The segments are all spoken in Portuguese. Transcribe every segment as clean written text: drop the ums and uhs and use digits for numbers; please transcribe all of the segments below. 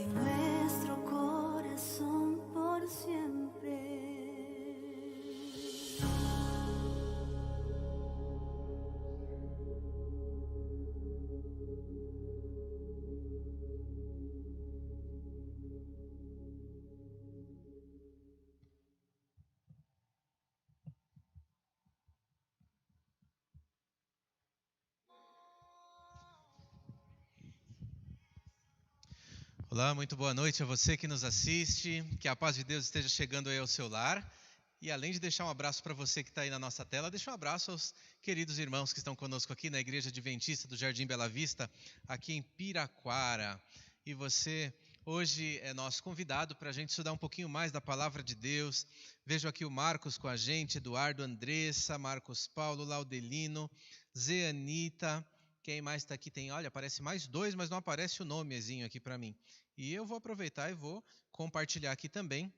en nuestro corazón por siempre. Olá, muito boa noite a você que nos assiste, que a paz de Deus esteja chegando aí ao seu lar. E além de deixar um abraço para você que está aí na nossa tela, deixa um abraço aos queridos irmãos que estão conosco aqui na Igreja Adventista do Jardim Bela Vista, aqui em Piraquara. E você hoje é nosso convidado para a gente estudar um pouquinho mais da Palavra de Deus. Vejo aqui o Marcos com a gente, Eduardo, Andressa, Marcos Paulo, Laudelino, Zé Anita. Quem mais está aqui tem, olha, aparece mais dois, mas não aparece o nomezinho aqui para mim. E eu vou aproveitar e vou compartilhar aqui também,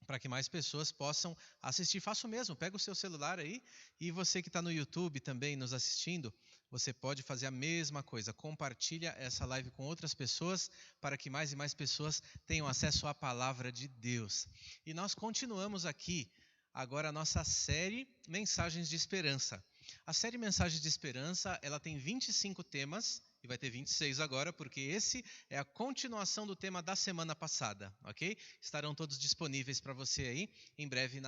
para que mais pessoas possam assistir. Faça o mesmo, pega o seu celular aí, e você que está no YouTube também nos assistindo, você pode fazer a mesma coisa. Compartilha essa live com outras pessoas, para que mais e mais pessoas tenham acesso à Palavra de Deus. E nós continuamos aqui, agora a nossa série Mensagens de Esperança. A série Mensagens de Esperança, ela tem 25 temas, e vai ter 26 agora, porque esse é a continuação do tema da semana passada, ok? Estarão todos disponíveis para você aí, em breve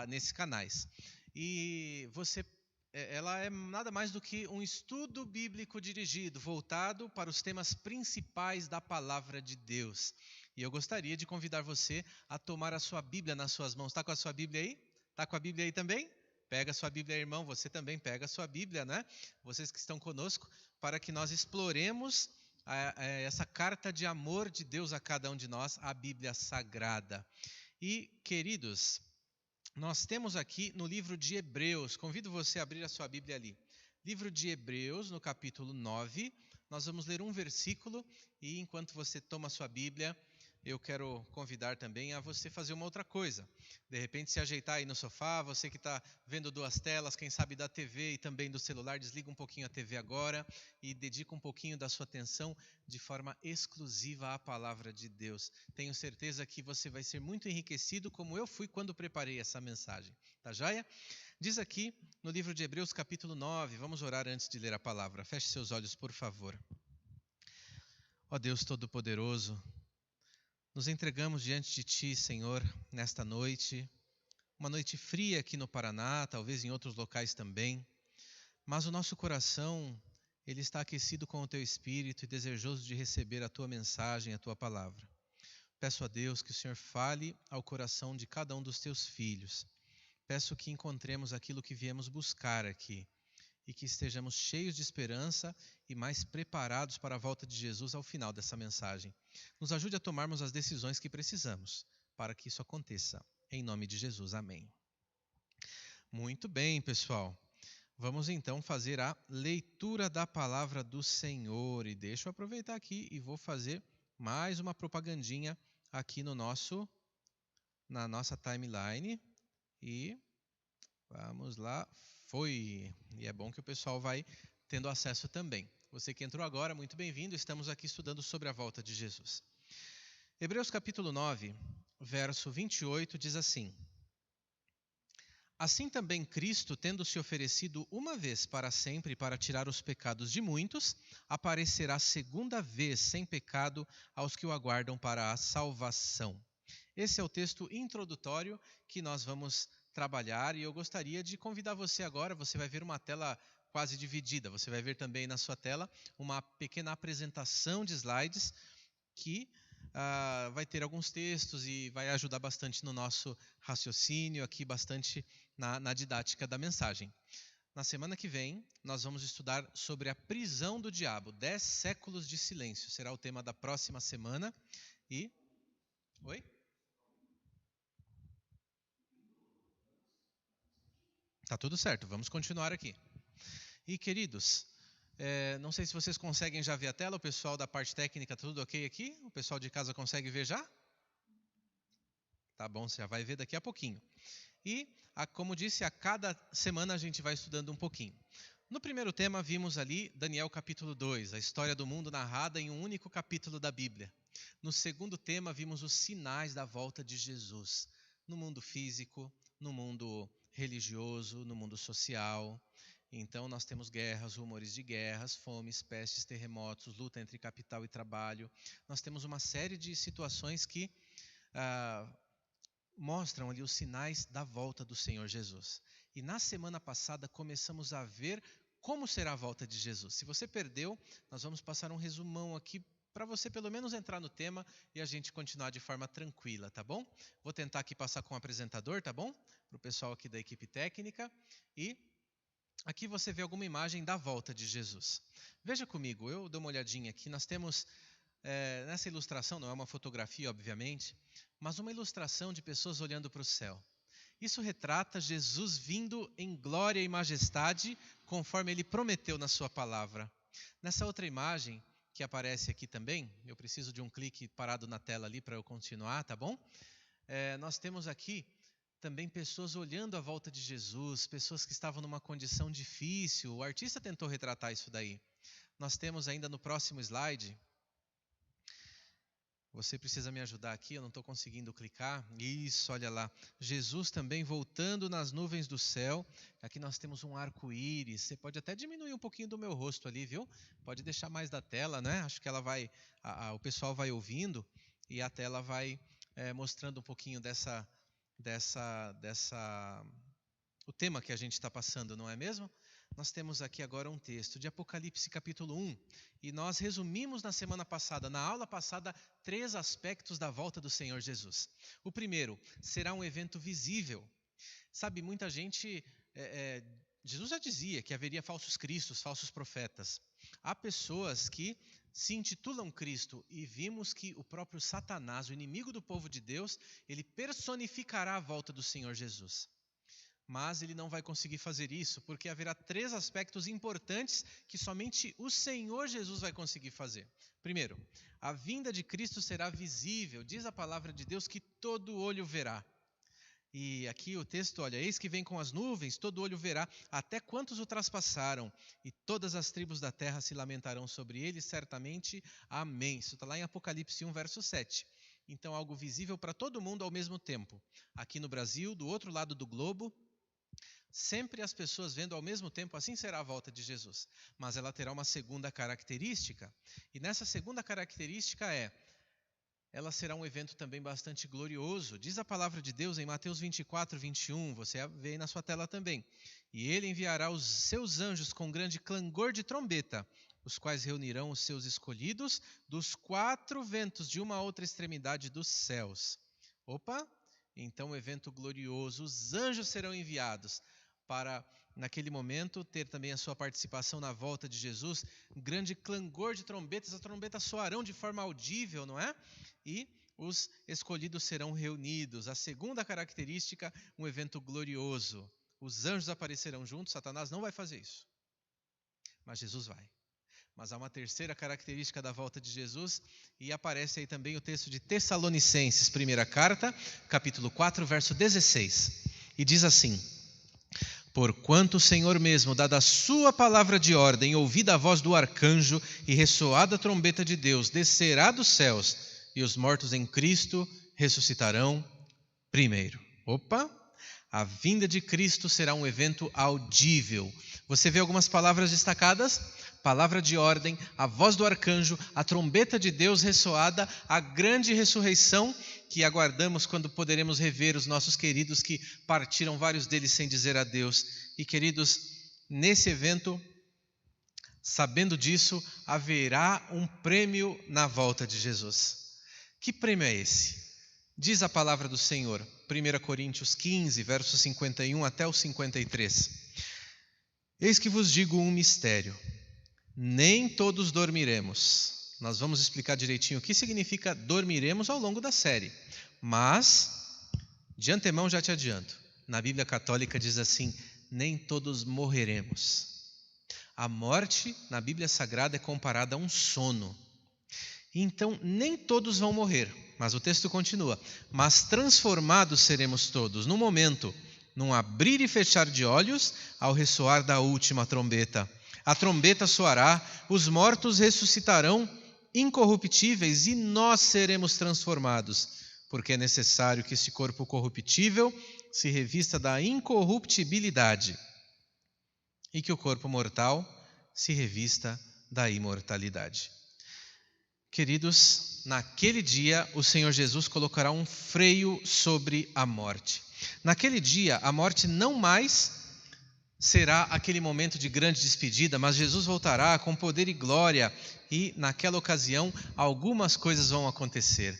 nesses canais. E ela é nada mais do que um estudo bíblico dirigido, voltado para os temas principais da Palavra de Deus. E eu gostaria de convidar você a tomar a sua Bíblia nas suas mãos. Está com a sua Bíblia aí? Está com a Bíblia aí também? Pega a sua Bíblia, irmão, você também pega a sua Bíblia, né? Vocês que estão conosco, para que nós exploremos essa carta de amor de Deus a cada um de nós, a Bíblia Sagrada. E, queridos, nós temos aqui no livro de Hebreus, convido você a abrir a sua Bíblia ali. Livro de Hebreus, no capítulo 9, nós vamos ler um versículo e enquanto você toma a sua Bíblia, eu quero convidar também a você fazer uma outra coisa. De repente, se ajeitar aí no sofá, você que está vendo duas telas, quem sabe da TV e também do celular, desliga um pouquinho a TV agora e dedica um pouquinho da sua atenção de forma exclusiva à Palavra de Deus. Tenho certeza que você vai ser muito enriquecido, como eu fui quando preparei essa mensagem. Tá joia? Diz aqui no livro de Hebreus, capítulo 9, vamos orar antes de ler a palavra. Feche seus olhos, por favor. Ó Deus Todo-Poderoso, nos entregamos diante de Ti, Senhor, nesta noite, uma noite fria aqui no Paraná, talvez em outros locais também, mas o nosso coração, ele está aquecido com o Teu Espírito e desejoso de receber a Tua mensagem, a Tua palavra. Peço a Deus que o Senhor fale ao coração de cada um dos Teus filhos. Peço que encontremos aquilo que viemos buscar aqui e que estejamos cheios de esperança e mais preparados para a volta de Jesus ao final dessa mensagem. Nos ajude a tomarmos as decisões que precisamos para que isso aconteça. Em nome de Jesus, amém. Muito bem, pessoal. Vamos então fazer a leitura da palavra do Senhor. E deixa eu aproveitar aqui e vou fazer mais uma propagandinha aqui na nossa timeline. E vamos lá, foi. E é bom que o pessoal vai tendo acesso também. Você que entrou agora, muito bem-vindo. Estamos aqui estudando sobre a volta de Jesus. Hebreus capítulo 9, verso 28 diz assim: Assim também Cristo, tendo se oferecido uma vez para sempre para tirar os pecados de muitos, aparecerá segunda vez sem pecado aos que o aguardam para a salvação. Esse é o texto introdutório que nós vamos trabalhar e eu gostaria de convidar você agora, você vai ver uma tela quase dividida, você vai ver também na sua tela uma pequena apresentação de slides que vai ter alguns textos e vai ajudar bastante no nosso raciocínio, aqui bastante na didática da mensagem. Na semana que vem, nós vamos estudar sobre a prisão do diabo, 10 séculos de silêncio, será o tema da próxima semana. E... Oi? Tá tudo certo, vamos continuar aqui. E queridos, não sei se vocês conseguem já ver a tela, o pessoal da parte técnica, tudo ok aqui? O pessoal de casa consegue ver já? Tá bom, você já vai ver daqui a pouquinho. E, como disse, a cada semana a gente vai estudando um pouquinho. No primeiro tema, vimos ali Daniel capítulo 2, a história do mundo narrada em um único capítulo da Bíblia. No segundo tema, vimos os sinais da volta de Jesus, no mundo físico, no mundo religioso, no mundo social. Então, nós temos guerras, rumores de guerras, fomes, pestes, terremotos, luta entre capital e trabalho. Nós temos uma série de situações que mostram ali os sinais da volta do Senhor Jesus. E na semana passada começamos a ver como será a volta de Jesus. Se você perdeu, nós vamos passar um resumão aqui para você pelo menos entrar no tema e a gente continuar de forma tranquila, tá bom? Vou tentar aqui passar com o apresentador, tá bom? Para o pessoal aqui da equipe técnica. E aqui você vê alguma imagem da volta de Jesus. Veja comigo, eu dou uma olhadinha aqui. Nós temos nessa ilustração, não é uma fotografia, obviamente, mas uma ilustração de pessoas olhando para o céu. Isso retrata Jesus vindo em glória e majestade, conforme ele prometeu na sua palavra. Nessa outra imagem, que aparece aqui também, eu preciso de um clique parado na tela ali para eu continuar, tá bom? Nós temos aqui também pessoas olhando a volta de Jesus, pessoas que estavam numa condição difícil. O artista tentou retratar isso daí. Nós temos ainda no próximo slide. Você precisa me ajudar aqui, eu não estou conseguindo clicar. Isso, olha lá. Jesus também voltando nas nuvens do céu. Aqui nós temos um arco-íris. Você pode até diminuir um pouquinho do meu rosto ali, viu? Pode deixar mais da tela, né? Acho que ela vai, o pessoal vai ouvindo e a tela vai mostrando um pouquinho o tema que a gente está passando, não é mesmo? Nós temos aqui agora um texto de Apocalipse capítulo 1, e nós resumimos na semana passada, na aula passada, 3 aspectos da volta do Senhor Jesus. O primeiro, será um evento visível. Sabe, muita gente, Jesus já dizia que haveria falsos cristos, falsos profetas. Há pessoas que se intitulam Cristo, e vimos que o próprio Satanás, o inimigo do povo de Deus, ele personificará a volta do Senhor Jesus. Mas ele não vai conseguir fazer isso, porque haverá 3 aspectos importantes que somente o Senhor Jesus vai conseguir fazer. Primeiro, a vinda de Cristo será visível. Diz a palavra de Deus que todo olho verá. E aqui o texto, olha, eis que vem com as nuvens, todo olho verá, até quantos o traspassaram, e todas as tribos da terra se lamentarão sobre ele, certamente. Amém. Isso está lá em Apocalipse 1, verso 7. Então, algo visível para todo mundo ao mesmo tempo. Aqui no Brasil, do outro lado do globo, sempre as pessoas vendo ao mesmo tempo, assim será a volta de Jesus. Mas ela terá uma segunda característica, e nessa segunda característica ela será um evento também bastante glorioso. Diz a palavra de Deus em Mateus 24, 21, você vê aí na sua tela também. E ele enviará os seus anjos com grande clangor de trombeta, os quais reunirão os seus escolhidos dos 4 ventos de uma a outra extremidade dos céus. Opa! Então, um evento glorioso, os anjos serão enviados para, naquele momento, ter também a sua participação na volta de Jesus. Um grande clangor de trombetas, as trombetas soarão de forma audível, não é? E os escolhidos serão reunidos. A segunda característica, um evento glorioso. Os anjos aparecerão juntos, Satanás não vai fazer isso, mas Jesus vai. Mas há uma terceira característica da volta de Jesus, e aparece aí também o texto de Tessalonicenses, primeira carta, capítulo 4, verso 16. E diz assim: porquanto o Senhor mesmo, dada a sua palavra de ordem, ouvida a voz do arcanjo e ressoada a trombeta de Deus, descerá dos céus, e os mortos em Cristo ressuscitarão primeiro. Opa! A vinda de Cristo será um evento audível. Você vê algumas palavras destacadas? Palavra de ordem, a voz do arcanjo, a trombeta de Deus ressoada, a grande ressurreição que aguardamos quando poderemos rever os nossos queridos que partiram, vários deles sem dizer adeus. E queridos, nesse evento, sabendo disso, haverá um prêmio na volta de Jesus. Que prêmio é esse? Diz a palavra do Senhor, 1 Coríntios 15, versos 51 até o 53. Eis que vos digo um mistério. Nem todos dormiremos. Nós vamos explicar direitinho o que significa dormiremos ao longo da série. Mas, de antemão já te adianto, na Bíblia Católica diz assim, nem todos morreremos. A morte na Bíblia Sagrada é comparada a um sono. Então, nem todos vão morrer, mas o texto continua. Mas transformados seremos todos, no momento, num abrir e fechar de olhos, ao ressoar da última trombeta. A trombeta soará, os mortos ressuscitarão incorruptíveis e nós seremos transformados, porque é necessário que esse corpo corruptível se revista da incorruptibilidade e que o corpo mortal se revista da imortalidade. Queridos, naquele dia o Senhor Jesus colocará um freio sobre a morte. Naquele dia a morte não mais será aquele momento de grande despedida, mas Jesus voltará com poder e glória e naquela ocasião algumas coisas vão acontecer.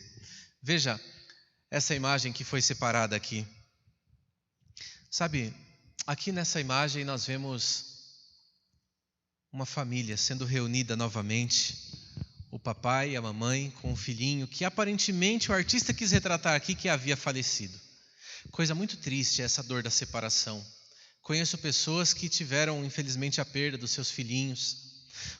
Veja essa imagem que foi separada aqui. Sabe, aqui nessa imagem nós vemos uma família sendo reunida novamente, o papai e a mamãe com o filhinho, que aparentemente o artista quis retratar aqui que havia falecido. Coisa muito triste essa dor da separação. Conheço pessoas que tiveram, infelizmente, a perda dos seus filhinhos.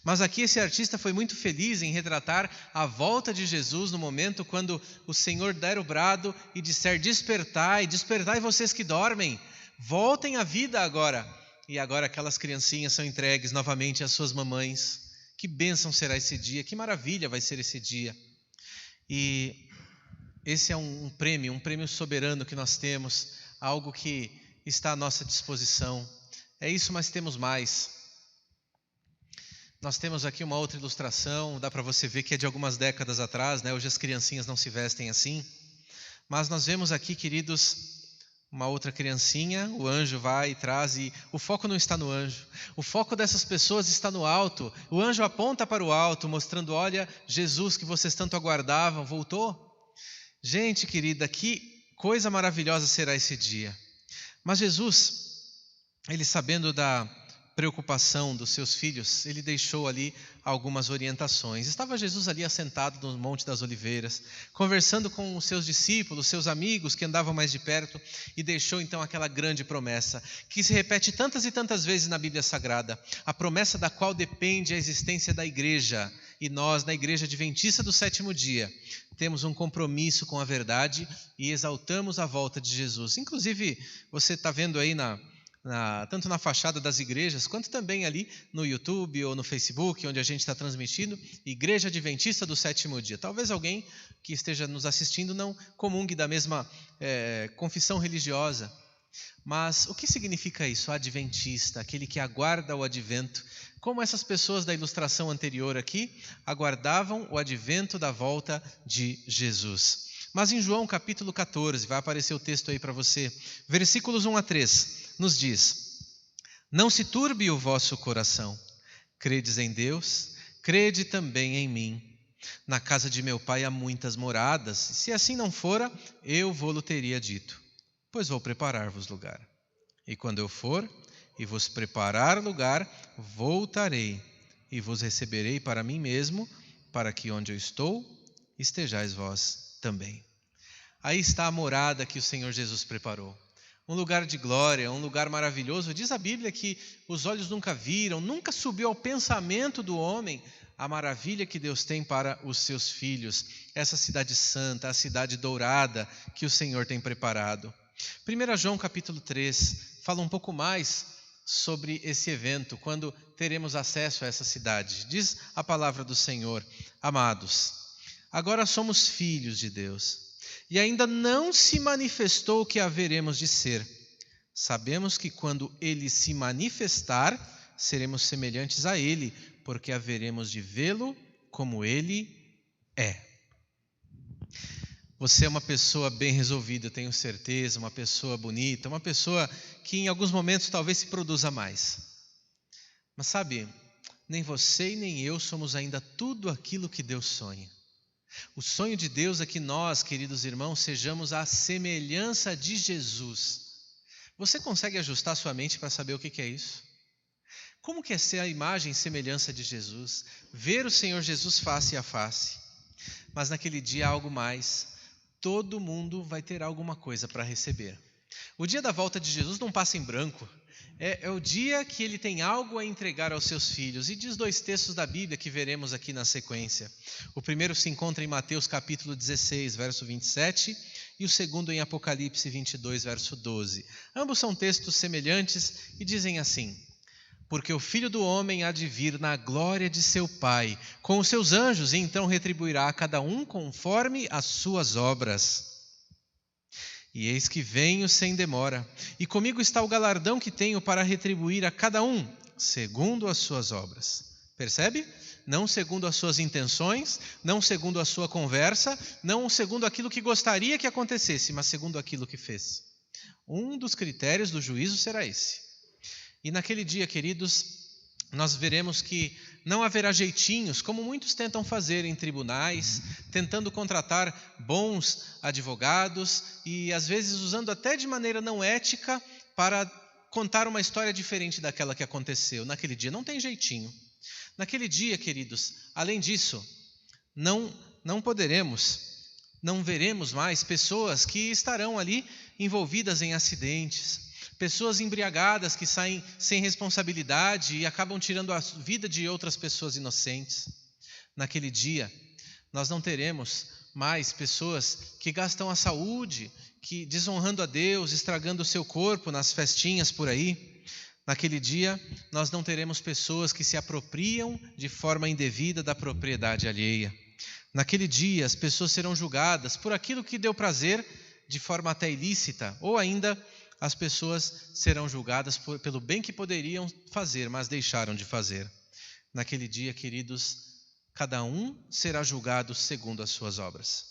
Mas aqui esse artista foi muito feliz em retratar a volta de Jesus no momento quando o Senhor der o brado e disser: despertai, despertai vocês que dormem, voltem à vida agora. E agora aquelas criancinhas são entregues novamente às suas mamães. Que bênção será esse dia, que maravilha vai ser esse dia. E esse é um prêmio soberano que nós temos, algo que está à nossa disposição. É isso, mas temos mais. Nós temos aqui uma outra ilustração, dá para você ver que é de algumas décadas atrás, né? Hoje as criancinhas não se vestem assim. Mas nós vemos aqui, queridos, uma outra criancinha, o anjo vai e traz, e o foco não está no anjo. O foco dessas pessoas está no alto. O anjo aponta para o alto, mostrando: olha, Jesus que vocês tanto aguardavam, voltou. Gente querida, que coisa maravilhosa será esse dia. Mas Jesus, ele sabendo da preocupação dos seus filhos, ele deixou ali algumas orientações. Estava Jesus ali assentado no Monte das Oliveiras, conversando com os seus discípulos, seus amigos que andavam mais de perto, e deixou então aquela grande promessa, que se repete tantas e tantas vezes na Bíblia Sagrada, a promessa da qual depende a existência da igreja. E nós, na Igreja Adventista do Sétimo Dia, temos um compromisso com a verdade e exaltamos a volta de Jesus. Inclusive, você está vendo aí tanto na fachada das igrejas, quanto também ali no YouTube ou no Facebook, onde a gente está transmitindo, Igreja Adventista do Sétimo Dia. Talvez alguém que esteja nos assistindo não comungue da mesma confissão religiosa. Mas o que significa isso? Adventista, aquele que aguarda o advento. Como essas pessoas da ilustração anterior aqui aguardavam o advento da volta de Jesus. Mas em João capítulo 14, vai aparecer o texto aí para você, versículos 1 a 3, nos diz: não se turbe o vosso coração, credes em Deus, crede também em mim. Na casa de meu pai há muitas moradas, se assim não fora, eu vô-lo teria dito, pois vou preparar-vos lugar. E quando eu for e vos preparar lugar, voltarei e vos receberei para mim mesmo, para que onde eu estou, estejais vós também. Aí está a morada que o Senhor Jesus preparou. Um lugar de glória, um lugar maravilhoso. Diz a Bíblia que os olhos nunca viram, nunca subiu ao pensamento do homem a maravilha que Deus tem para os seus filhos. Essa cidade santa, a cidade dourada que o Senhor tem preparado. 1 João capítulo 3 fala um pouco mais sobre esse evento, quando teremos acesso a essa cidade. Diz a palavra do Senhor: amados, agora somos filhos de Deus, e ainda não se manifestou o que haveremos de ser. Sabemos que quando Ele se manifestar, seremos semelhantes a Ele, porque haveremos de vê-lo como Ele é. Você é uma pessoa bem resolvida, eu tenho certeza, uma pessoa bonita, uma pessoa que em alguns momentos talvez se produza mais. Mas sabe, nem você e nem eu somos ainda tudo aquilo que Deus sonha. O sonho de Deus é que nós, queridos irmãos, sejamos a semelhança de Jesus. Você consegue ajustar sua mente para saber o que é isso? Como que é ser a imagem e semelhança de Jesus? Ver o Senhor Jesus face a face. Mas naquele dia há algo mais. Todo mundo vai ter alguma coisa para receber. O dia da volta de Jesus não passa em branco. É o dia que ele tem algo a entregar aos seus filhos. E diz 2 textos da Bíblia que veremos aqui na sequência. O primeiro se encontra em Mateus capítulo 16, verso 27, e o segundo em Apocalipse 22, verso 12. Ambos são textos semelhantes e dizem assim: porque o Filho do Homem há de vir na glória de seu Pai, com os seus anjos, e então retribuirá a cada um conforme as suas obras. E eis que venho sem demora, e comigo está o galardão que tenho para retribuir a cada um, segundo as suas obras. Percebe? Não segundo as suas intenções, não segundo a sua conversa, não segundo aquilo que gostaria que acontecesse, mas segundo aquilo que fez. Um dos critérios do juízo será esse. E naquele dia, queridos, nós veremos que não haverá jeitinhos, como muitos tentam fazer em tribunais, tentando contratar bons advogados e às vezes usando até de maneira não ética para contar uma história diferente daquela que aconteceu. Naquele dia não tem jeitinho. Naquele dia, queridos, além disso, não veremos mais pessoas que estarão ali envolvidas em acidentes, pessoas embriagadas que saem sem responsabilidade e acabam tirando a vida de outras pessoas inocentes. Naquele dia, nós não teremos mais pessoas que gastam a saúde, que desonrando a Deus, estragando o seu corpo nas festinhas por aí. Naquele dia, nós não teremos pessoas que se apropriam de forma indevida da propriedade alheia. Naquele dia, as pessoas serão julgadas por aquilo que deu prazer de forma até ilícita, ou ainda as pessoas serão julgadas pelo bem que poderiam fazer, mas deixaram de fazer. Naquele dia, queridos, cada um será julgado segundo as suas obras.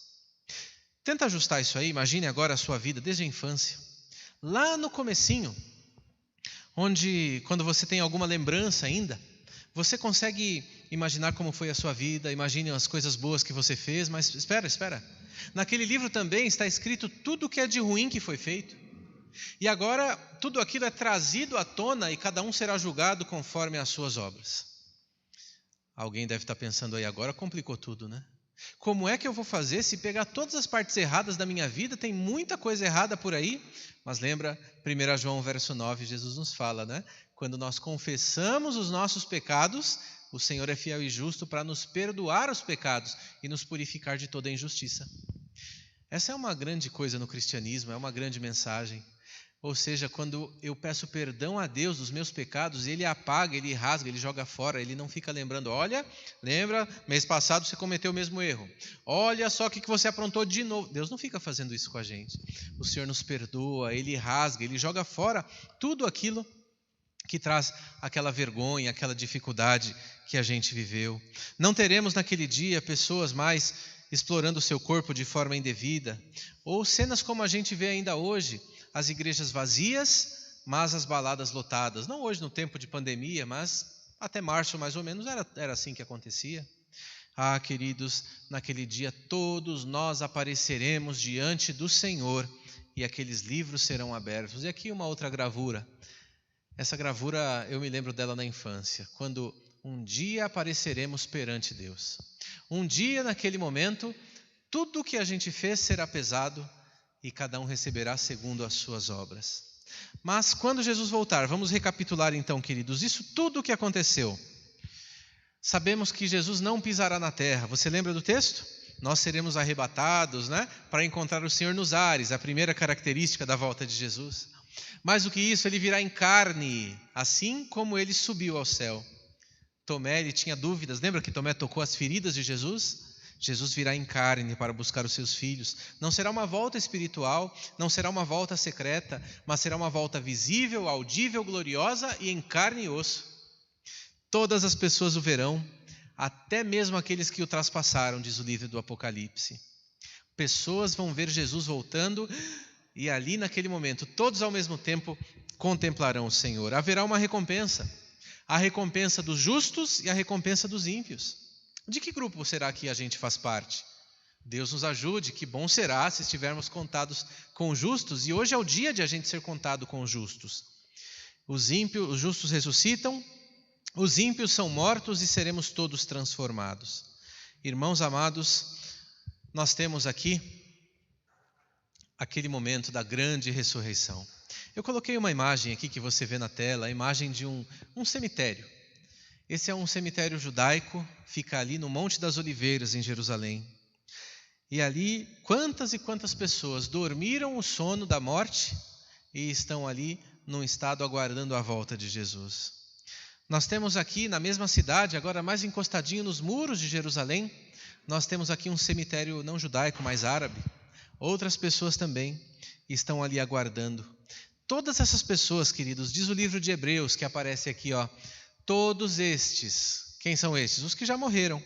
Tenta ajustar isso aí, imagine agora a sua vida desde a infância. Lá no comecinho, onde quando você tem alguma lembrança ainda, você consegue imaginar como foi a sua vida, imagine as coisas boas que você fez, mas espera. Naquele livro também está escrito tudo o que é de ruim que foi feito. E agora tudo aquilo é trazido à tona e cada um será julgado conforme as suas obras. Alguém deve estar pensando aí, agora complicou tudo, né? Como é que eu vou fazer se pegar todas as partes erradas da minha vida? Tem muita coisa errada por aí. Mas lembra, 1 João verso 9, Jesus nos fala, né? Quando nós confessamos os nossos pecados, o Senhor é fiel e justo para nos perdoar os pecados e nos purificar de toda injustiça. Essa é uma grande coisa no cristianismo, é uma grande mensagem. Ou seja, quando eu peço perdão a Deus dos meus pecados, Ele apaga, Ele rasga, Ele joga fora, Ele não fica lembrando, olha, lembra, mês passado você cometeu o mesmo erro, olha só o que você aprontou de novo. Deus não fica fazendo isso com a gente. O Senhor nos perdoa, Ele rasga, Ele joga fora tudo aquilo que traz aquela vergonha, aquela dificuldade que a gente viveu. Não teremos naquele dia pessoas mais explorando o seu corpo de forma indevida, ou cenas como a gente vê ainda hoje, as igrejas vazias, mas as baladas lotadas. Não hoje no tempo de pandemia, mas até março mais ou menos era assim que acontecia. Ah, queridos, naquele dia todos nós apareceremos diante do Senhor e aqueles livros serão abertos. E aqui uma outra gravura. Essa gravura eu me lembro dela na infância, quando um dia apareceremos perante Deus. Um dia, naquele momento, tudo o que a gente fez será pesado e cada um receberá segundo as suas obras. Mas quando Jesus voltar, vamos recapitular então, queridos, isso tudo o que aconteceu. Sabemos que Jesus não pisará na terra. Você lembra do texto? Nós seremos arrebatados, né, para encontrar o Senhor nos ares, a primeira característica da volta de Jesus. Mais do que isso, Ele virá em carne, assim como Ele subiu ao céu. Tomé, ele tinha dúvidas. Lembra que Tomé tocou as feridas de Jesus? Jesus virá em carne para buscar os seus filhos. Não será uma volta espiritual, não será uma volta secreta, mas será uma volta visível, audível, gloriosa e em carne e osso. Todas as pessoas o verão, até mesmo aqueles que o traspassaram, diz o livro do Apocalipse. Pessoas vão ver Jesus voltando e ali naquele momento, todos ao mesmo tempo contemplarão o Senhor. Haverá uma recompensa, a recompensa dos justos e a recompensa dos ímpios. De que grupo será que a gente faz parte? Deus nos ajude, que bom será se estivermos contados com os justos, e hoje é o dia de a gente ser contado com os justos. Os justos ressuscitam, os ímpios são mortos e seremos todos transformados. Irmãos amados, nós temos aqui aquele momento da grande ressurreição. Eu coloquei uma imagem aqui que você vê na tela, a imagem de um cemitério. Esse é um cemitério judaico, fica ali no Monte das Oliveiras, em Jerusalém. E ali, quantas e quantas pessoas dormiram o sono da morte e estão ali num estado aguardando a volta de Jesus. Nós temos aqui na mesma cidade, agora mais encostadinho nos muros de Jerusalém, nós temos aqui um cemitério não judaico, mas árabe. Outras pessoas também estão ali aguardando. Todas essas pessoas, queridos, diz o livro de Hebreus, que aparece aqui, todos estes, quem são estes? Os que já morreram,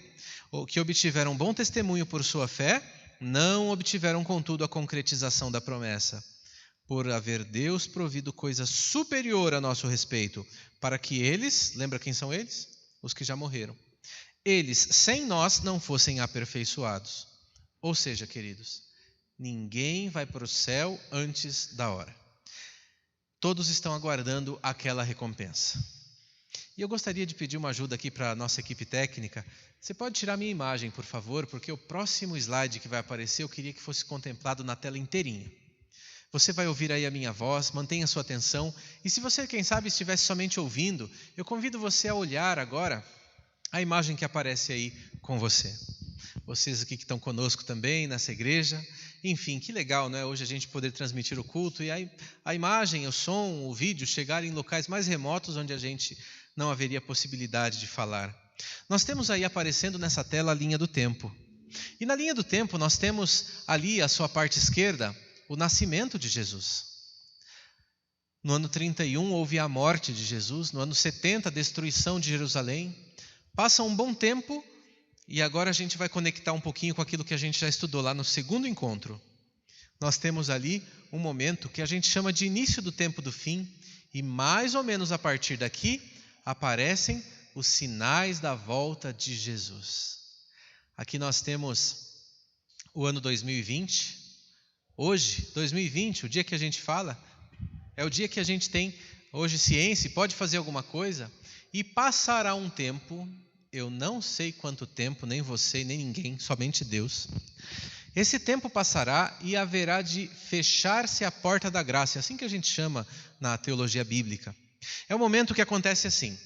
ou que obtiveram bom testemunho por sua fé, não obtiveram, contudo, a concretização da promessa, por haver Deus provido coisa superior a nosso respeito, para que eles, lembra quem são eles? Os que já morreram. Eles, sem nós, não fossem aperfeiçoados. Ou seja, queridos, ninguém vai para o céu antes da hora. Todos estão aguardando aquela recompensa. E eu gostaria de pedir uma ajuda aqui para a nossa equipe técnica. Você pode tirar minha imagem, por favor, porque o próximo slide que vai aparecer eu queria que fosse contemplado na tela inteirinha. Você vai ouvir aí a minha voz, mantenha sua atenção. E se você, quem sabe, estivesse somente ouvindo, eu convido você a olhar agora a imagem que aparece aí com você. Vocês aqui que estão conosco também nessa igreja. Enfim, que legal, não é? Hoje a gente poder transmitir o culto e a imagem, o som, o vídeo chegar em locais mais remotos onde a gente não haveria possibilidade de falar. Nós temos aí aparecendo nessa tela a linha do tempo. E na linha do tempo nós temos ali à sua parte esquerda o nascimento de Jesus. No ano 31 houve a morte de Jesus, no ano 70 a destruição de Jerusalém. Passa um bom tempo e agora a gente vai conectar um pouquinho com aquilo que a gente já estudou lá no segundo encontro. Nós temos ali um momento que a gente chama de início do tempo do fim e mais ou menos a partir daqui aparecem os sinais da volta de Jesus. Aqui nós temos o ano 2020. Hoje, 2020, o dia que a gente fala, é o dia que a gente tem hoje ciência e pode fazer alguma coisa. E passará um tempo, eu não sei quanto tempo, nem você, nem ninguém, somente Deus. Esse tempo passará e haverá de fechar-se a porta da graça, é assim que a gente chama na teologia bíblica. É o momento que acontece assim: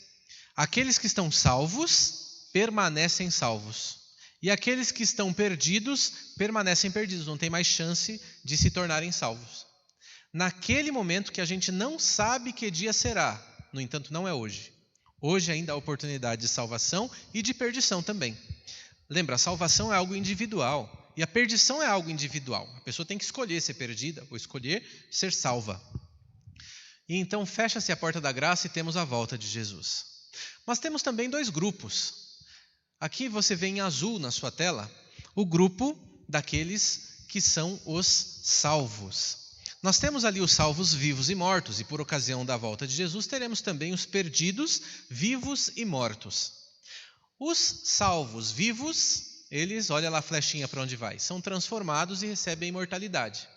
aqueles que estão salvos permanecem salvos. E aqueles que estão perdidos, permanecem perdidos, não tem mais chance de se tornarem salvos. Naquele momento que a gente não sabe que dia será, no entanto não é hoje. Hoje ainda há oportunidade de salvação e de perdição também. Lembra, a salvação é algo individual e a perdição é algo individual. A pessoa tem que escolher ser perdida ou escolher ser salva. E então fecha-se a porta da graça e temos a volta de Jesus. Mas temos também dois grupos. Aqui você vê em azul na sua tela o grupo daqueles que são os salvos. Nós temos ali os salvos vivos e mortos, e por ocasião da volta de Jesus teremos também os perdidos, vivos e mortos. Os salvos vivos, eles, olha lá a flechinha para onde vai, são transformados e recebem a imortalidade.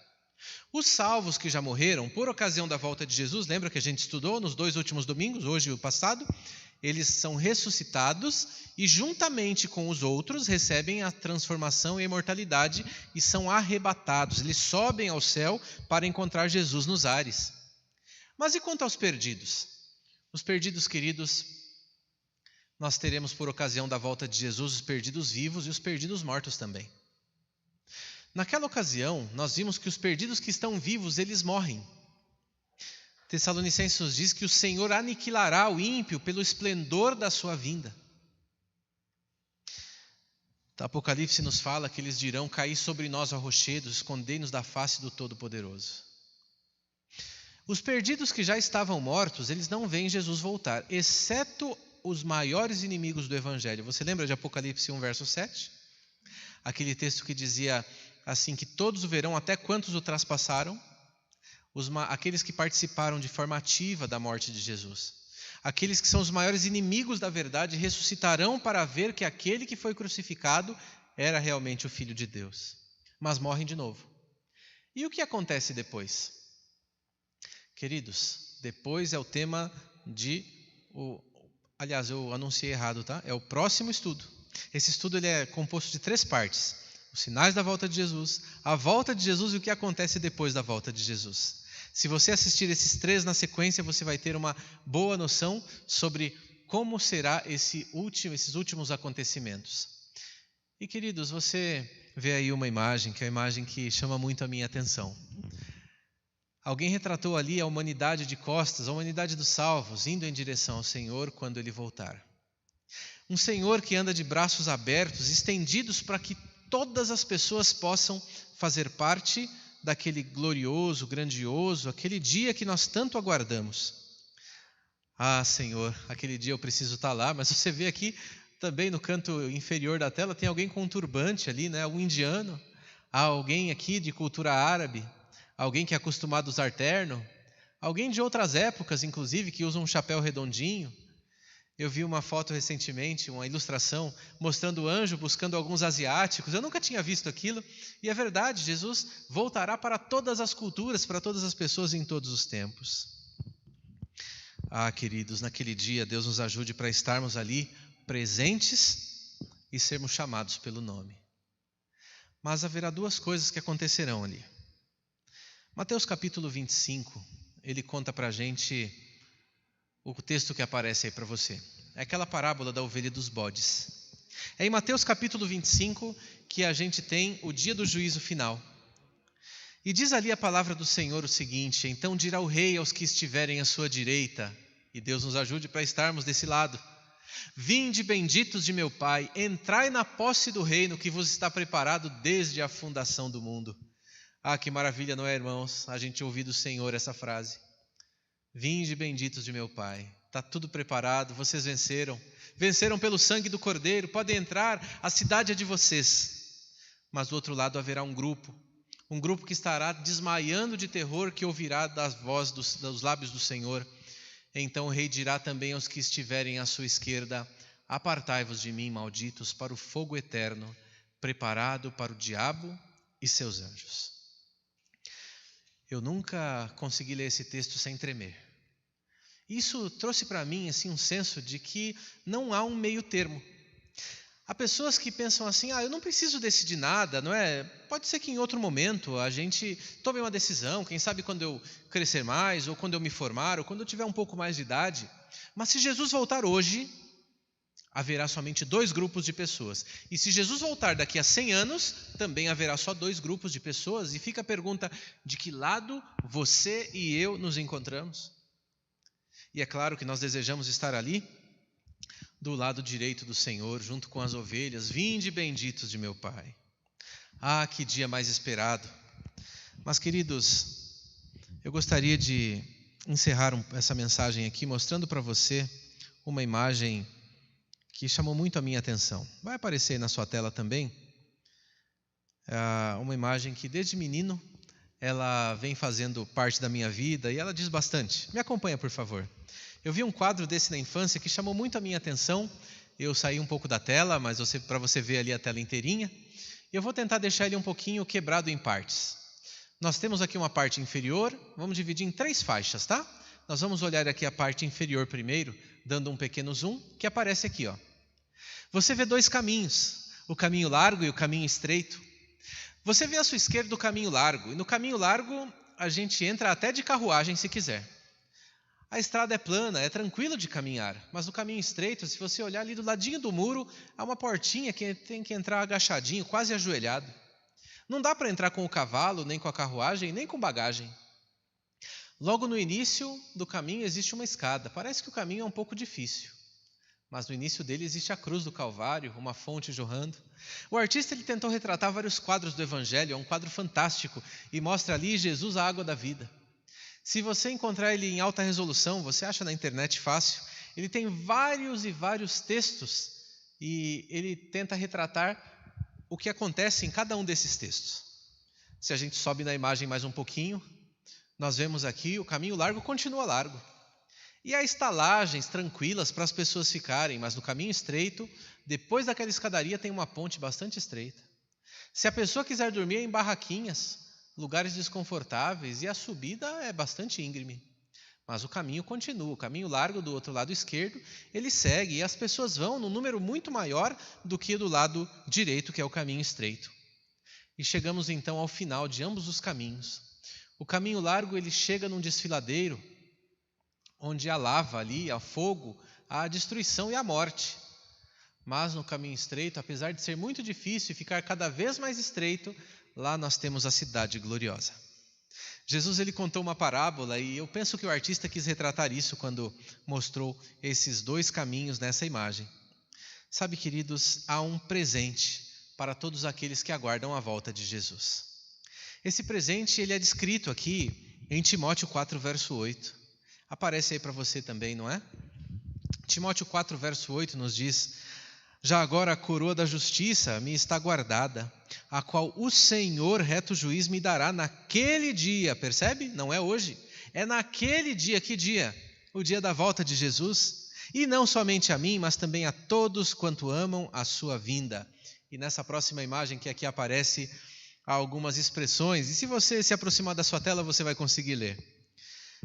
Os salvos que já morreram, por ocasião da volta de Jesus, lembra que a gente estudou nos 2 últimos domingos, hoje e o passado? Eles são ressuscitados e juntamente com os outros recebem a transformação e a imortalidade e são arrebatados. Eles sobem ao céu para encontrar Jesus nos ares. Mas e quanto aos perdidos? Os perdidos, queridos, nós teremos por ocasião da volta de Jesus os perdidos vivos e os perdidos mortos também. Naquela ocasião, nós vimos que os perdidos que estão vivos, eles morrem. Tessalonicenses nos diz que o Senhor aniquilará o ímpio pelo esplendor da sua vinda. O Apocalipse nos fala que eles dirão: caí sobre nós, ó rochedos, escondei-nos da face do Todo-Poderoso. Os perdidos que já estavam mortos, eles não veem Jesus voltar, exceto os maiores inimigos do Evangelho. Você lembra de Apocalipse 1, verso 7? Aquele texto que dizia assim, que todos o verão, até quantos o traspassaram? Aqueles que participaram de forma ativa da morte de Jesus. Aqueles que são os maiores inimigos da verdade ressuscitarão para ver que aquele que foi crucificado era realmente o Filho de Deus. Mas morrem de novo. E o que acontece depois? Queridos, depois é o tema aliás, eu anunciei errado, tá? É o próximo estudo. Esse estudo ele é composto de 3 partes. Os sinais da volta de Jesus, a volta de Jesus e o que acontece depois da volta de Jesus. Se você assistir esses 3 na sequência, você vai ter uma boa noção sobre como será esses últimos acontecimentos. E queridos, você vê aí uma imagem, que é uma imagem que chama muito a minha atenção. Alguém retratou ali a humanidade de costas, a humanidade dos salvos, indo em direção ao Senhor quando Ele voltar. Um Senhor que anda de braços abertos, estendidos para que todas as pessoas possam fazer parte daquele glorioso, grandioso, aquele dia que nós tanto aguardamos. Ah, Senhor, aquele dia eu preciso estar lá, mas você vê aqui também no canto inferior da tela, tem alguém com um turbante ali, né? Um indiano, há alguém aqui de cultura árabe, alguém que é acostumado a usar terno, alguém de outras épocas, inclusive, que usa um chapéu redondinho. Eu vi uma foto recentemente, uma ilustração, mostrando o anjo buscando alguns asiáticos. Eu nunca tinha visto aquilo, e é verdade, Jesus voltará para todas as culturas, para todas as pessoas em todos os tempos. Ah, queridos, naquele dia Deus nos ajude para estarmos ali presentes e sermos chamados pelo nome. Mas haverá 2 coisas que acontecerão ali. Mateus capítulo 25, ele conta para a gente o texto que aparece aí para você. É aquela parábola da ovelha e dos bodes. É em Mateus capítulo 25 que a gente tem o dia do juízo final. E diz ali a palavra do Senhor o seguinte: então dirá o rei aos que estiverem à sua direita, e Deus nos ajude para estarmos desse lado: vinde benditos de meu Pai, entrai na posse do reino que vos está preparado desde a fundação do mundo. Ah, que maravilha, não é, irmãos? A gente ouvir do Senhor essa frase. Vinde benditos de meu Pai. Está tudo preparado, vocês venceram. Venceram pelo sangue do Cordeiro, podem entrar, a cidade é de vocês. Mas do outro lado haverá um grupo que estará desmaiando de terror, que ouvirá da voz dos lábios do Senhor. Então o rei dirá também aos que estiverem à sua esquerda: apartai-vos de mim, malditos, para o fogo eterno, preparado para o diabo e seus anjos. Eu nunca consegui ler esse texto sem tremer. Isso trouxe para mim assim, um senso de que não há um meio termo. Há pessoas que pensam assim: eu não preciso decidir nada, não é? Pode ser que em outro momento a gente tome uma decisão, quem sabe quando eu crescer mais, ou quando eu me formar, ou quando eu tiver um pouco mais de idade. Mas se Jesus voltar hoje, haverá somente 2 grupos de pessoas. E se Jesus voltar daqui a 100 anos, também haverá só 2 grupos de pessoas. E fica a pergunta: de que lado você e eu nos encontramos? E é claro que nós desejamos estar ali, do lado direito do Senhor, junto com as ovelhas. Vinde benditos de meu Pai. Ah, que dia mais esperado. Mas, queridos, eu gostaria de encerrar essa mensagem aqui mostrando para você uma imagem que chamou muito a minha atenção. Vai aparecer aí na sua tela também. Uma imagem que desde menino ela vem fazendo parte da minha vida e ela diz bastante. Me acompanha, por favor. Eu vi um quadro desse na infância que chamou muito a minha atenção. Eu saí um pouco da tela, mas para você ver ali a tela inteirinha. E eu vou tentar deixar ele um pouquinho quebrado em partes. Nós temos aqui uma parte inferior, vamos dividir em 3 faixas, tá? Nós vamos olhar aqui a parte inferior primeiro, dando um pequeno zoom, que aparece aqui, ó. Você vê 2 caminhos, o caminho largo e o caminho estreito. Você vê à sua esquerda o caminho largo, e no caminho largo a gente entra até de carruagem se quiser. A estrada é plana, é tranquilo de caminhar, mas no caminho estreito, se você olhar ali do ladinho do muro, há uma portinha que tem que entrar agachadinho, quase ajoelhado. Não dá para entrar com o cavalo, nem com a carruagem, nem com bagagem. Logo no início do caminho existe uma escada. Parece que o caminho é um pouco difícil, mas no início dele existe a cruz do Calvário, uma fonte jorrando. O artista ele tentou retratar vários quadros do Evangelho, é um quadro fantástico, e mostra ali Jesus, a água da vida. Se você encontrar ele em alta resolução, você acha na internet fácil, ele tem vários e vários textos, e ele tenta retratar o que acontece em cada um desses textos. Se a gente sobe na imagem mais um pouquinho, nós vemos aqui o caminho largo continua largo. E há estalagens tranquilas para as pessoas ficarem, mas no caminho estreito, depois daquela escadaria tem uma ponte bastante estreita. Se a pessoa quiser dormir em barraquinhas, lugares desconfortáveis, e a subida é bastante íngreme. Mas o caminho continua, o caminho largo do outro lado esquerdo, ele segue, e as pessoas vão num número muito maior do que do lado direito, que é o caminho estreito. E chegamos então ao final de ambos os caminhos. O caminho largo ele chega num desfiladeiro, onde há lava ali, há fogo, há destruição e a morte. Mas no caminho estreito, apesar de ser muito difícil e ficar cada vez mais estreito, lá nós temos a cidade gloriosa. Jesus ele contou uma parábola e eu penso que o artista quis retratar isso quando mostrou esses dois caminhos nessa imagem. Sabe, queridos, há um presente para todos aqueles que aguardam a volta de Jesus. Esse presente ele é descrito aqui em Timóteo 4, verso 8. Aparece aí para você também, não é? Timóteo 4, verso 8 nos diz: já agora a coroa da justiça me está guardada, a qual o Senhor, reto juiz, me dará naquele dia. Percebe? Não é hoje. É naquele dia. Que dia? O dia da volta de Jesus. E não somente a mim, mas também a todos quanto amam a sua vinda. E nessa próxima imagem que aqui aparece, há algumas expressões. E se você se aproximar da sua tela, você vai conseguir ler.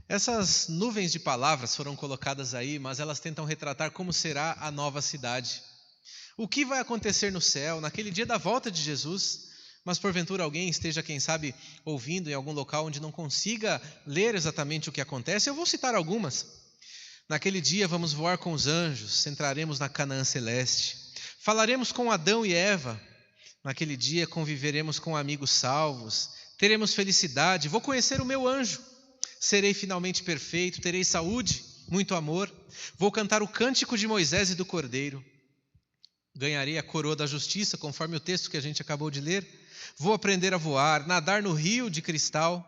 Essas nuvens de palavras foram colocadas aí, mas elas tentam retratar como será a nova cidade. O que vai acontecer no céu, naquele dia da volta de Jesus, mas porventura alguém esteja, quem sabe, ouvindo em algum local onde não consiga ler exatamente o que acontece, eu vou citar algumas. Naquele dia vamos voar com os anjos, entraremos na Canaã celeste, falaremos com Adão e Eva, naquele dia conviveremos com amigos salvos, teremos felicidade, vou conhecer o meu anjo, serei finalmente perfeito, terei saúde, muito amor, vou cantar o cântico de Moisés e do Cordeiro, ganharei a coroa da justiça, conforme o texto que a gente acabou de ler. Vou aprender a voar, nadar no rio de cristal,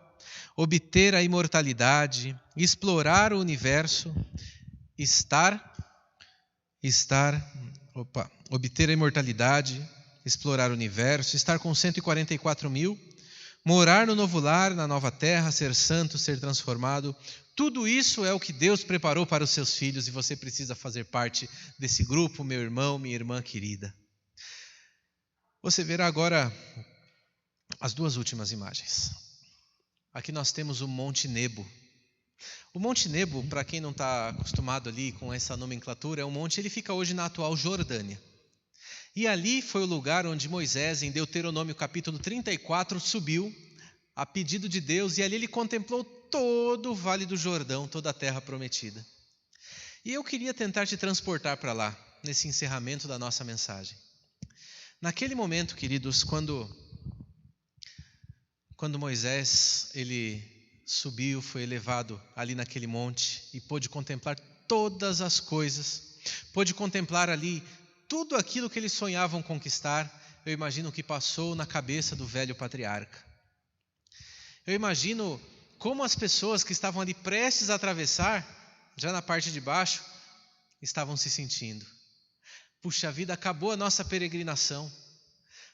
obter a imortalidade, explorar o universo, obter a imortalidade, explorar o universo, estar com 144 mil, morar no novo lar, na nova terra, ser santo, ser transformado. Tudo isso é o que Deus preparou para os seus filhos e você precisa fazer parte desse grupo, meu irmão, minha irmã querida. Você verá agora as duas últimas imagens. Aqui nós temos o Monte Nebo. O Monte Nebo, para quem não está acostumado ali com essa nomenclatura, é um monte, ele fica hoje na atual Jordânia. E ali foi o lugar onde Moisés, em Deuteronômio capítulo 34, subiu a pedido de Deus, e ali ele contemplou todo o Vale do Jordão, toda a terra prometida. E eu queria tentar te transportar para lá, nesse encerramento da nossa mensagem. Naquele momento, queridos, quando Moisés, ele subiu, foi elevado ali naquele monte e pôde contemplar todas as coisas, pôde contemplar ali tudo aquilo que eles sonhavam conquistar, eu imagino que passou na cabeça do velho patriarca. Eu imagino como as pessoas que estavam ali prestes a atravessar, já na parte de baixo, estavam se sentindo. Puxa vida, acabou a nossa peregrinação.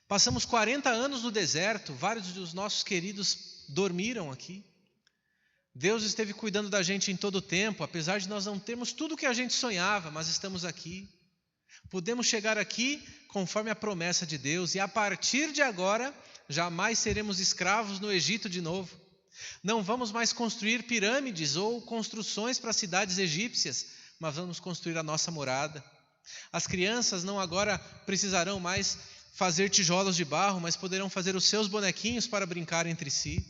Passamos 40 anos no deserto, vários dos nossos queridos dormiram aqui. Deus esteve cuidando da gente em todo o tempo, apesar de nós não termos tudo o que a gente sonhava, mas estamos aqui. Podemos chegar aqui conforme a promessa de Deus e a partir de agora jamais seremos escravos no Egito de novo. Não vamos mais construir pirâmides ou construções para cidades egípcias, mas vamos construir a nossa morada. As crianças não agora precisarão mais fazer tijolos de barro, mas poderão fazer os seus bonequinhos para brincar entre si.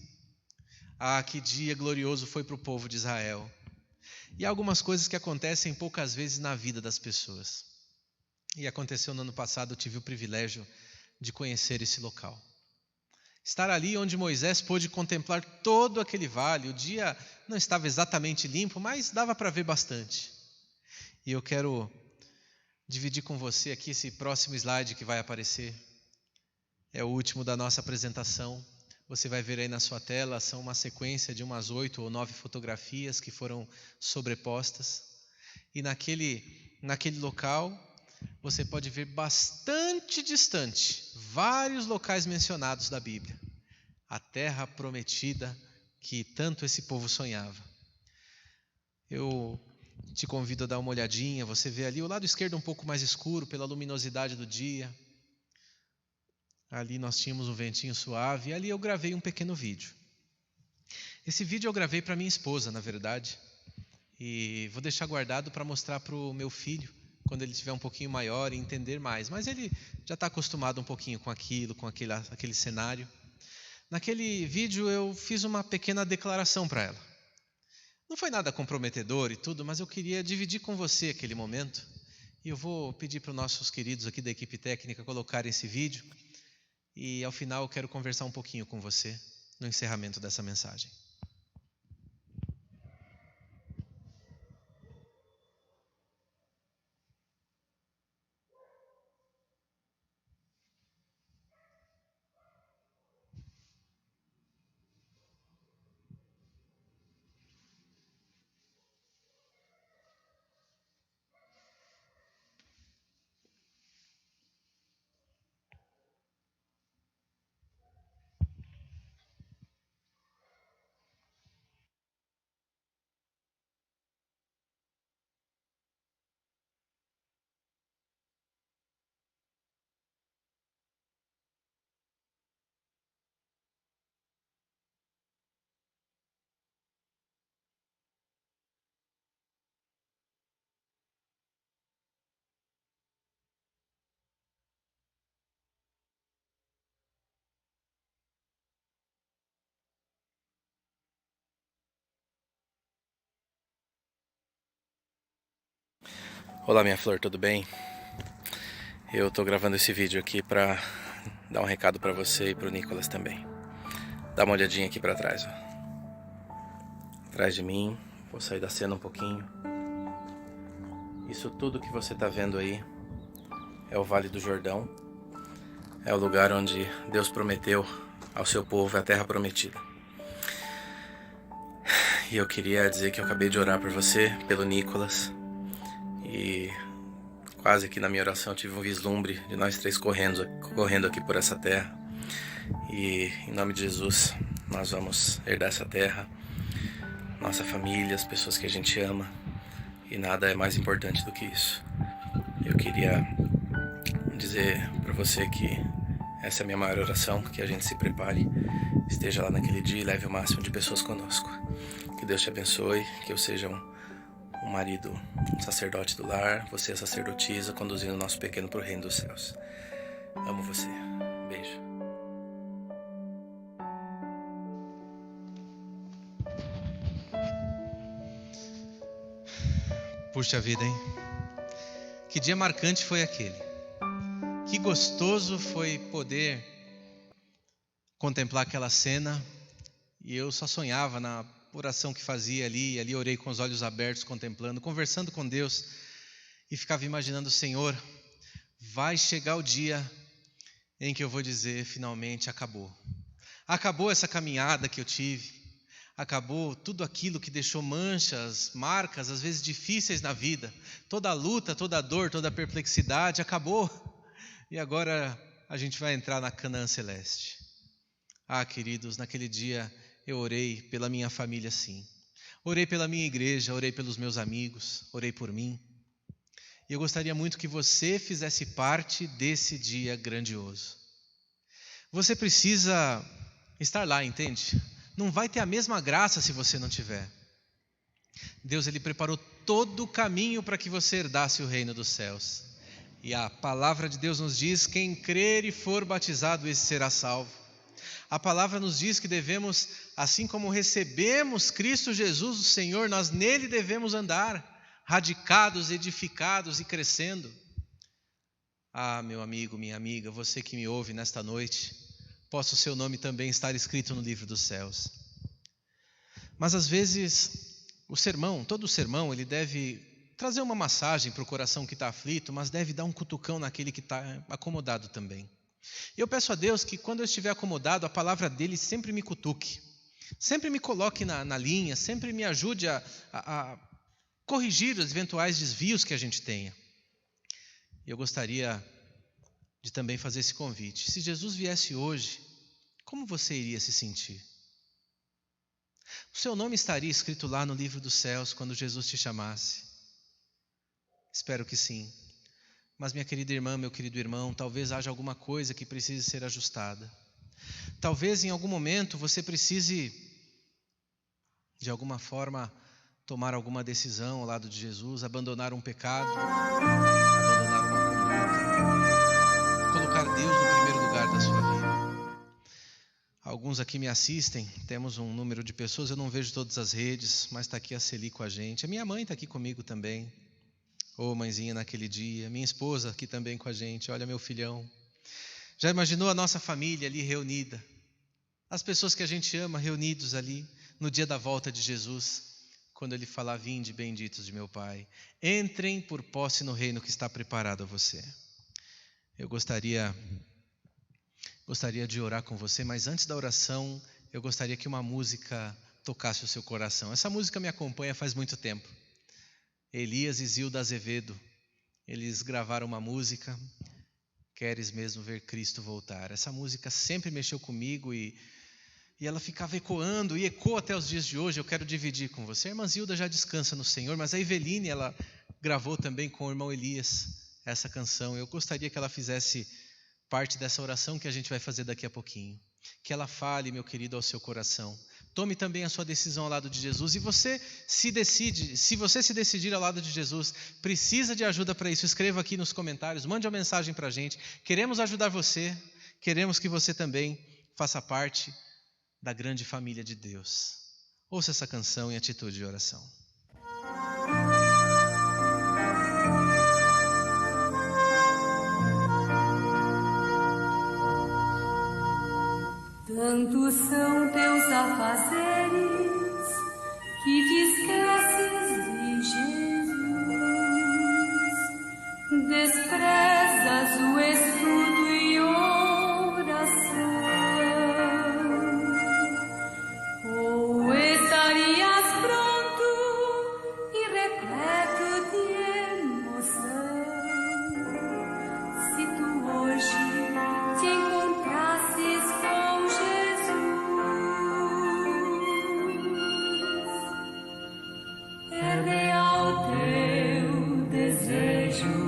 Ah, que dia glorioso foi para o povo de Israel. E há algumas coisas que acontecem poucas vezes na vida das pessoas. E aconteceu no ano passado, eu tive o privilégio de conhecer esse local. Estar ali onde Moisés pôde contemplar todo aquele vale. O dia não estava exatamente limpo, mas dava para ver bastante. E eu quero dividir com você aqui esse próximo slide que vai aparecer. É o último da nossa apresentação. Você vai ver aí na sua tela, são uma sequência de umas 8 ou 9 fotografias que foram sobrepostas. E naquele local, você pode ver bastante distante, vários locais mencionados da Bíblia. A terra prometida que tanto esse povo sonhava. Eu te convido a dar uma olhadinha, você vê ali o lado esquerdo um pouco mais escuro pela luminosidade do dia. Ali nós tínhamos um ventinho suave e ali eu gravei um pequeno vídeo. Esse vídeo eu gravei para minha esposa, na verdade, e vou deixar guardado para mostrar para o meu filho, quando ele estiver um pouquinho maior e entender mais. Mas ele já está acostumado um pouquinho com aquilo, com aquele cenário. Naquele vídeo eu fiz uma pequena declaração para ela. Não foi nada comprometedor e tudo, mas eu queria dividir com você aquele momento. E eu vou pedir para os nossos queridos aqui da equipe técnica colocarem esse vídeo. E ao final eu quero conversar um pouquinho com você no encerramento dessa mensagem. Olá, minha flor, tudo bem? Eu tô gravando esse vídeo aqui pra dar um recado pra você e pro Nicolas também. Dá uma olhadinha aqui pra trás, ó. Atrás de mim, vou sair da cena um pouquinho. Isso tudo que você tá vendo aí é o Vale do Jordão. É o lugar onde Deus prometeu ao seu povo a terra prometida. E eu queria dizer que eu acabei de orar por você, pelo Nicolas. E quase que na minha oração eu tive um vislumbre de nós três correndo aqui por essa terra. E em nome de Jesus, nós vamos herdar essa terra, nossa família, as pessoas que a gente ama. E nada é mais importante do que isso. Eu queria dizer para você que essa é a minha maior oração, que a gente se prepare, esteja lá naquele dia e leve o máximo de pessoas conosco. Que Deus te abençoe, que eu seja um marido, um sacerdote do lar, você é sacerdotisa, conduzindo o nosso pequeno para o reino dos céus. Amo você. Beijo. Puxa vida, hein? Que dia marcante foi aquele. Que gostoso foi poder contemplar aquela cena. E eu só sonhava na oração que fazia ali. E ali orei com os olhos abertos, contemplando, conversando com Deus. E ficava imaginando, Senhor, vai chegar o dia em que eu vou dizer, finalmente acabou. Acabou essa caminhada que eu tive. Acabou tudo aquilo que deixou manchas, marcas, às vezes difíceis na vida. Toda a luta, toda a dor, toda a perplexidade, acabou. E agora a gente vai entrar na Canaã Celeste. Ah, queridos, naquele dia eu orei pela minha família, sim. Orei pela minha igreja, orei pelos meus amigos, orei por mim. E eu gostaria muito que você fizesse parte desse dia grandioso. Você precisa estar lá, entende? Não vai ter a mesma graça se você não tiver. Deus, Ele preparou todo o caminho para que você herdasse o reino dos céus. E a palavra de Deus nos diz, quem crer e for batizado, esse será salvo. A palavra nos diz que devemos, assim como recebemos Cristo Jesus, o Senhor, nós nele devemos andar, radicados, edificados e crescendo. Ah, meu amigo, minha amiga, você que me ouve nesta noite, possa o seu nome também estar escrito no livro dos céus. Mas às vezes, todo o sermão, ele deve trazer uma massagem para o coração que está aflito, mas deve dar um cutucão naquele que está acomodado também. E eu peço a Deus que quando eu estiver acomodado, a palavra dele sempre me cutuque, sempre me coloque na linha, sempre me ajude a corrigir os eventuais desvios que a gente tenha. Eu gostaria de também fazer esse convite. Se Jesus viesse hoje, como você iria se sentir? O seu nome estaria escrito lá no livro dos céus quando Jesus te chamasse? Espero que sim. Mas minha querida irmã, meu querido irmão, talvez haja alguma coisa que precise ser ajustada. Talvez em algum momento você precise, de alguma forma, tomar alguma decisão ao lado de Jesus, abandonar um pecado, abandonar uma conduta, colocar Deus no primeiro lugar da sua vida. Alguns aqui me assistem, temos um número de pessoas, eu não vejo todas as redes, mas está aqui a Celi com a gente. A minha mãe está aqui comigo também. Ô, mãezinha, naquele dia. Minha esposa aqui também com a gente. Olha, meu filhão. Já imaginou a nossa família ali reunida? As pessoas que a gente ama reunidos ali no dia da volta de Jesus, quando Ele falar: vinde benditos de meu Pai, entrem por posse no reino que está preparado a você. Eu gostaria de orar com você, mas antes da oração, eu gostaria que uma música tocasse o seu coração. Essa música me acompanha faz muito tempo. Elias e Zilda Azevedo, eles gravaram uma música, Queres Mesmo Ver Cristo Voltar. Essa música sempre mexeu comigo e ela ficava ecoando e ecoa até os dias de hoje. Eu quero dividir com você. A irmã Zilda já descansa no Senhor, mas a Eveline, ela gravou também com o irmão Elias essa canção. Eu gostaria que ela fizesse parte dessa oração que a gente vai fazer daqui a pouquinho. Que ela fale, meu querido, ao seu coração. Tome também a sua decisão ao lado de Jesus. E você se decidir ao lado de Jesus, precisa de ajuda para isso, escreva aqui nos comentários, mande uma mensagem para a gente. Queremos ajudar você, queremos que você também faça parte da grande família de Deus. Ouça essa canção em atitude de oração. Tantos são teus afazeres que te esqueces de Jesus, desprezas o estudo e oração. Ou estarias pronto e repleto de emoção, se tu hoje te encontrasses com Jesus. É real teu desejo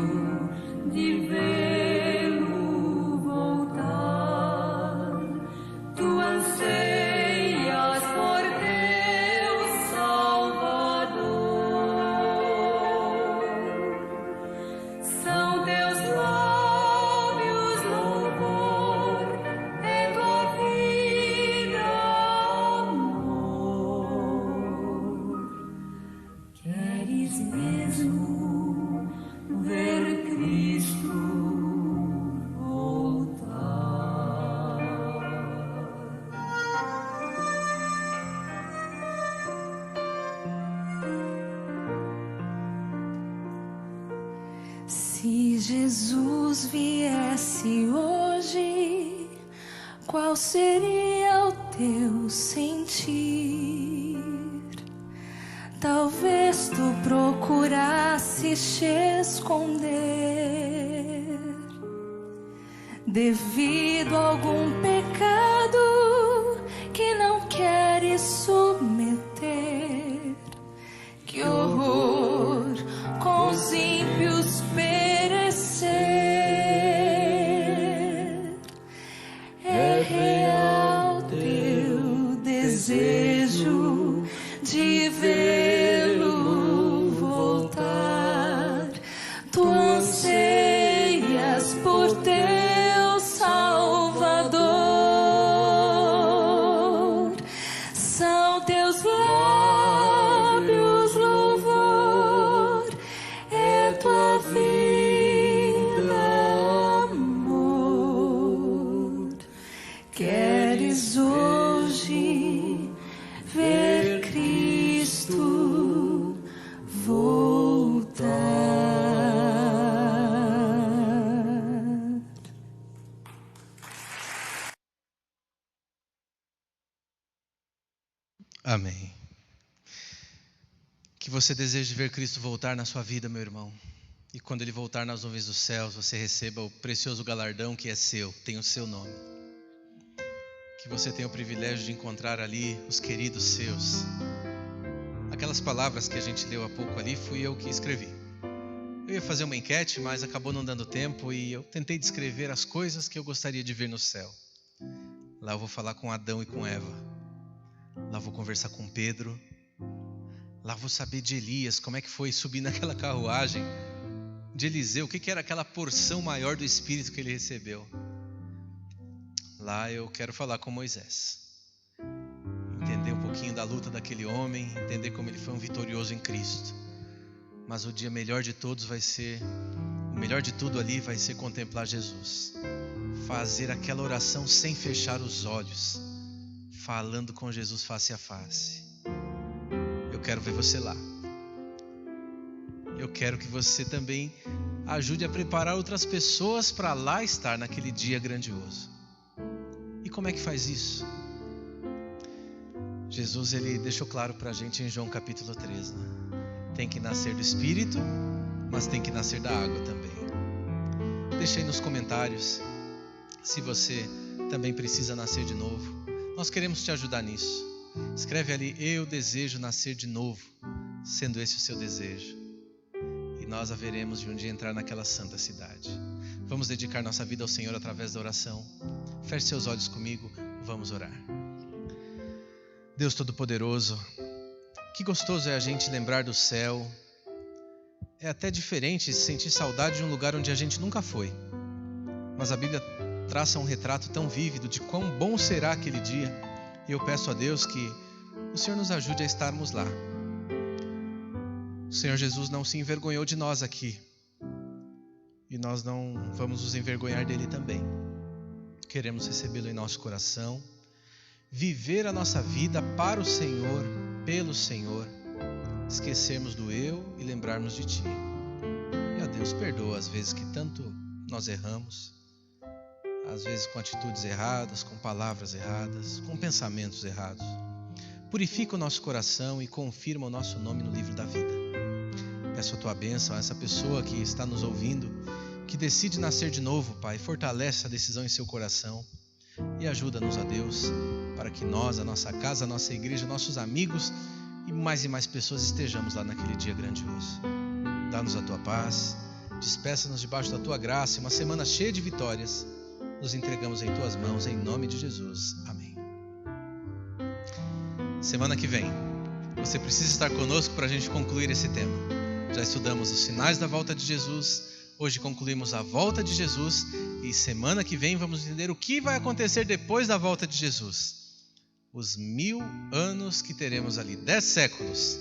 de vê-lo voltar, tu anseias por teu Salvador. São teus lábios louvor, é tua vida amor. Queres mesmo ver Cristo voltar? Se Jesus viesse hoje, qual seria o teu sentir? Talvez tu procurasses te esconder devido a algum pecado que não queres submeter. Que horror com os ímpios perecer. É real teu desejo de vê-lo voltar. Tu anseias por teu Salvador. São teus lábios louvor, é tua vida amor. Queres hoje ver Cristo voltar? Amém. Que você deseje ver Cristo voltar na sua vida, meu irmão. E quando Ele voltar nas nuvens dos céus, você receba o precioso galardão que é seu, tem o seu nome. Que você tenha o privilégio de encontrar ali os queridos seus. Aquelas palavras que a gente leu há pouco ali, fui eu que escrevi. Eu ia fazer uma enquete, mas acabou não dando tempo e eu tentei descrever as coisas que eu gostaria de ver no céu. Lá eu vou falar com Adão e com Eva. Lá eu vou conversar com Pedro. Lá eu vou saber de Elias, como é que foi subir naquela carruagem. De Eliseu, o que era aquela porção maior do Espírito que ele recebeu. Lá eu quero falar com Moisés. Entender um pouquinho da luta daquele homem, entender como ele foi um vitorioso em Cristo. Mas o dia melhor de todos vai ser, o melhor de tudo ali vai ser contemplar Jesus. Fazer aquela oração sem fechar os olhos, falando com Jesus face a face. Eu quero ver você lá. Eu quero que você também ajude a preparar outras pessoas para lá estar naquele dia grandioso. E como é que faz isso? Jesus, ele deixou claro para a gente em João capítulo 3, né? Tem que nascer do Espírito, mas tem que nascer da água também. Deixa aí nos comentários se você também precisa nascer de novo. Nós queremos te ajudar nisso. Escreve ali: eu desejo nascer de novo, sendo esse o seu desejo. E nós haveremos de um dia entrar naquela santa cidade. Vamos dedicar nossa vida ao Senhor através da oração. Feche seus olhos comigo, vamos orar. Deus Todo-Poderoso, que gostoso é a gente lembrar do céu. É até diferente sentir saudade de um lugar onde a gente nunca foi. Mas a Bíblia traça um retrato tão vívido de quão bom será aquele dia. E eu peço a Deus que o Senhor nos ajude a estarmos lá. O Senhor Jesus não se envergonhou de nós aqui. E nós não vamos nos envergonhar dele também. Queremos recebê-lo em nosso coração. Viver a nossa vida para o Senhor, pelo Senhor. Esquecermos do eu e lembrarmos de Ti. E a Deus, perdoa as vezes que tanto nós erramos. Às vezes com atitudes erradas, com palavras erradas, com pensamentos errados. Purifica o nosso coração e confirma o nosso nome no livro da vida. Peço a Tua bênção a essa pessoa que está nos ouvindo, que decide nascer de novo, Pai. Fortalece essa decisão em seu coração e ajuda-nos, a Deus, para que nós, a nossa casa, a nossa igreja, nossos amigos e mais pessoas estejamos lá naquele dia grandioso. Dá-nos a Tua paz, despeça-nos debaixo da Tua graça e uma semana cheia de vitórias. Nos entregamos em Tuas mãos, em nome de Jesus. Amém. Semana que vem, você precisa estar conosco para a gente concluir esse tema. Já estudamos os sinais da volta de Jesus, hoje concluímos a volta de Jesus e semana que vem vamos entender o que vai acontecer depois da volta de Jesus. Os 1000 anos que teremos ali, 10 séculos.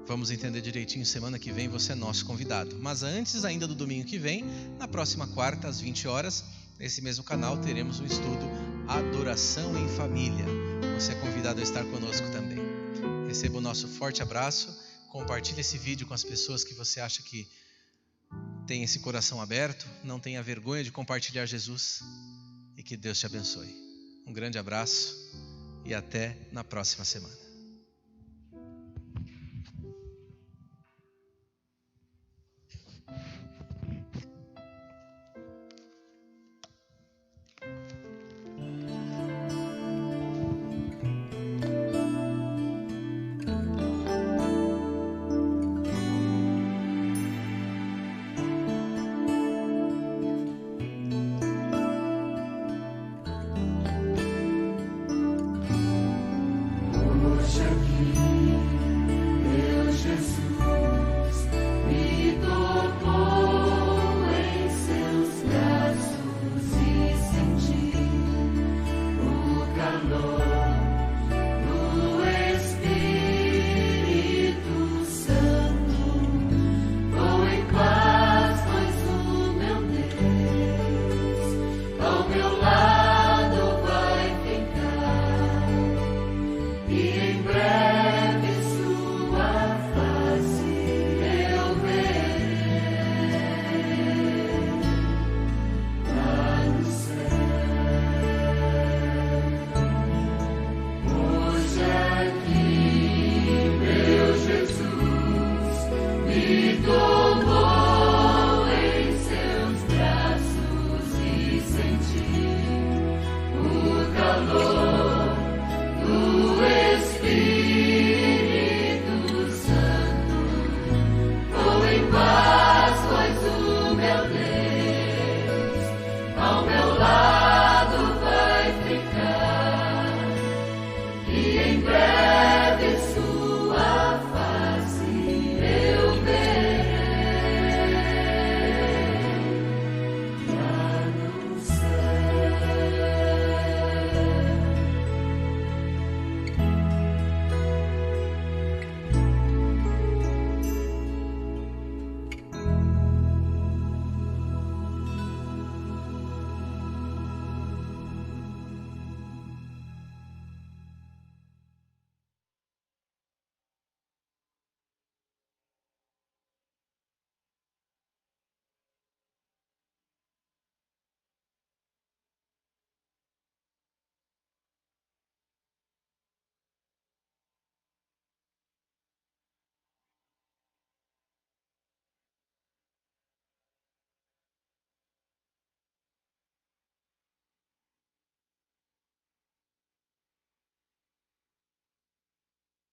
Vamos entender direitinho semana que vem, você é nosso convidado. Mas antes ainda do domingo que vem, na próxima quarta às 20 horas, nesse mesmo canal teremos um estudo Adoração em Família. Você é convidado a estar conosco também. Receba o nosso forte abraço, compartilhe esse vídeo com as pessoas que você acha que tem esse coração aberto, não tenha vergonha de compartilhar Jesus e que Deus te abençoe. Um grande abraço e até na próxima semana.